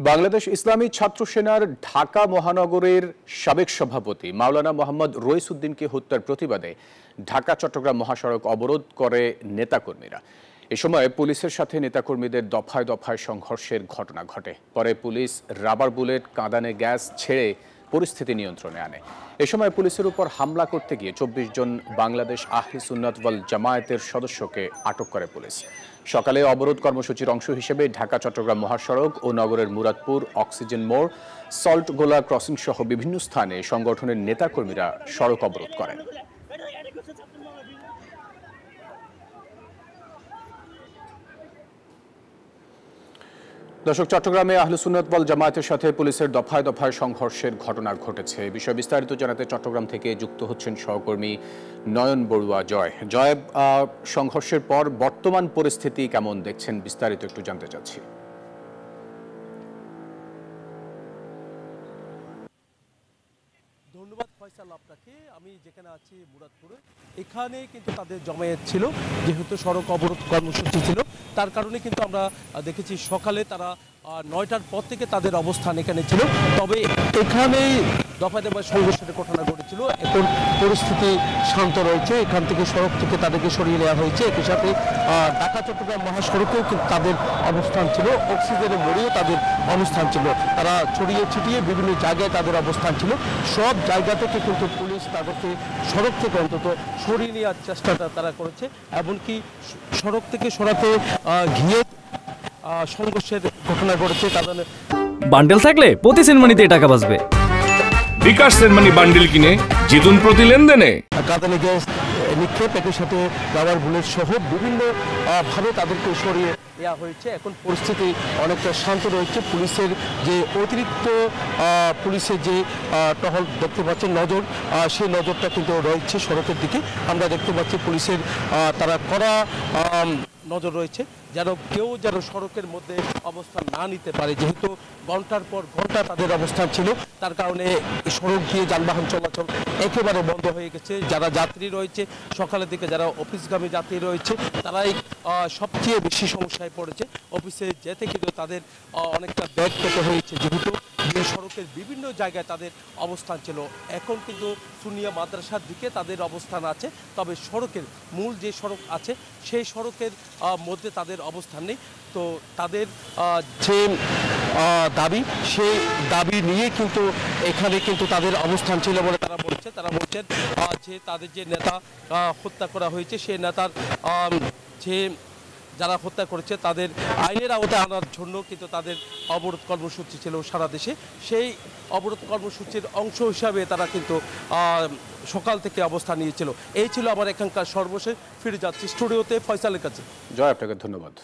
বাংলাদেশ ইসলামী ছাত্র সেনার ঢাকা মহানগরের সাবেক সভাপতি মাওলানা মোহাম্মদ রইসউদ্দিনকে হত্যার প্রতিবাদে ঢাকা চট্টগ্রাম মহাসড়ক অবরোধ করে নেতাকর্মীরা। এ সময় পুলিশের সাথে নেতাকর্মীদের দফায় দফায় সংঘর্ষের ঘটনা ঘটে। পরে পুলিশ রাবার বুলেট, কাঁদানে গ্যাস ছেড়ে পরিস্থিতি নিয়ন্ত্রণে আনে। এ সময় পুলিশের উপর হামলা করতে গিয়ে ২৪ জন বাংলাদেশ আহলে সুন্নাত ওয়াল জামায়াতের সদস্যকে আটক করে পুলিশ। সকালে অবরোধ কর্মসূচির অংশ হিসেবে ঢাকা চট্টগ্রাম মহাসড়ক ও নগরের মুরাদপুর, অক্সিজেন মোড়, সল্ট গোলা ক্রসিং সহ বিভিন্ন স্থানে সংগঠনের নেতাকর্মীরা সড়ক অবরোধ করেন। দর্শক, চট্টগ্রামে আহলে সুন্নাত ওয়াল জামায়াতের সাথে পুলিশের দফায় দফায় সংঘর্ষের ঘটনা ঘটেছে। বিষয় বিস্তারিত জানাতে চট্টগ্রাম থেকে যুক্ত হচ্ছেন সহকর্মী নয়ন বড়ুয়া। জয়, সংঘর্ষের পর বর্তমান পরিস্থিতি কেমন দেখছেন, বিস্তারিত একটু জানতে চাচ্ছি। ধন্যবাদ ফয়সাল আপনাকে। আমি যেখানে আছি মুরাদপুরে, এখানে কিন্তু তাদের জমায়েত ছিল, যেহেতু সড়ক অবরোধ কর্মসূচি ছিল, তার কারণে কিন্তু আমরা দেখেছি সকালে তারা ৯টার পর থেকে তাদের অবস্থান এখানে ছিল। তবে এখানেই দফায় দফায় সংঘর্ষের ঘটনা ঘটেছিল। এখন পরিস্থিতি শান্ত রয়েছে, এখান থেকে সড়ক থেকে তাদেরকে সরিয়ে নেওয়া হয়েছে। একই সাথে ঢাকা চট্টগ্রাম মহাসড়কেও কিন্তু তাদের অবস্থান ছিল, অক্সিজেনের মোড়েও তাদের অবস্থান ছিল। তারা ছড়িয়ে ছিটিয়ে বিভিন্ন জায়গায় তাদের অবস্থান ছিল। সব জায়গা থেকে কিন্তু পুলিশ তাদেরকে সড়ক থেকে অন্তত সরিয়ে নেওয়ার চেষ্টাটা তারা করেছে। এমনকি সড়ক থেকে সরাতে গিয়ে সংঘর্ষের ঘটনা ঘটেছে। তাদের বান্ডেল থাকলে প্রতি সেনমানিতে টাকা বাঁচবে। বিকাশ সেনমানি বান্ডেল কিনে জিতুন প্রতি লেনদেনে। কাঁদানে গ্যাস নিক্ষেপ, একই সাথে রাবার বুলেট সহ বিভিন্ন ভাবে তাদেরকে সরিয়ে নেওয়া হয়েছে। এখন পরিস্থিতি অনেকটা শান্ত রয়েছে। পুলিশের যে অতিরিক্ত পুলিশের যে টহল দেখতে পাচ্ছেন, নজর, সেই নজরটা কিন্তু রয়েছে সড়কের দিকে। আমরা দেখতে পাচ্ছি পুলিশের তারা কড়া নজর রয়েছে, যেন কেউ যেন সড়কের মধ্যে অবস্থান না নিতে পারে। যেহেতু ঘন্টার পর ঘন্টা তাদের অবস্থান ছিল, তার কারণে সড়ক দিয়ে যানবাহন চলাচল একেবারে বন্ধ হয়ে গেছে। যারা যাত্রী রয়েছে, সকালের দিকে যারা অফিসগামী যাত্রী রয়েছে, তারাই সবচেয়ে বেশি সমস্যায় পড়েছে। অফিসে যেতে কিন্তু তাদের অনেকটা ব্যাগ পেতে হয়েছে, যেহেতু যে সড়কের বিভিন্ন জায়গায় তাদের অবস্থান ছিল। এখন কিন্তু সুনিয়া মাদ্রাসার দিকে তাদের অবস্থান আছে, তবে সড়কের মূল যে সড়ক আছে সেই সড়কের মধ্যে তাদের অবস্থান নেই। তো তাদের যে দাবি, সেই দাবি নিয়ে কিন্তু এখানে কিন্তু তাদের অবস্থান ছিল বলে তারা বলছেন যে তাদের যে নেতা হত্যা করা হয়েছে, সেই নেতার যে যারা হত্যা করেছে তাদের আইনের আওতায় আনার জন্য কিন্তু তাদের অবরোধ কর্মসূচি ছিল সারা দেশে। সেই অবরোধ কর্মসূচির অংশ হিসাবে তারা কিন্তু সকাল থেকে অবস্থান নিয়েছিল। এই ছিল আমার এখানকার সর্বশেষ। ফিরে যাচ্ছি স্টুডিওতে ফয়সালের কাছে। জয়, আপনাকে ধন্যবাদ।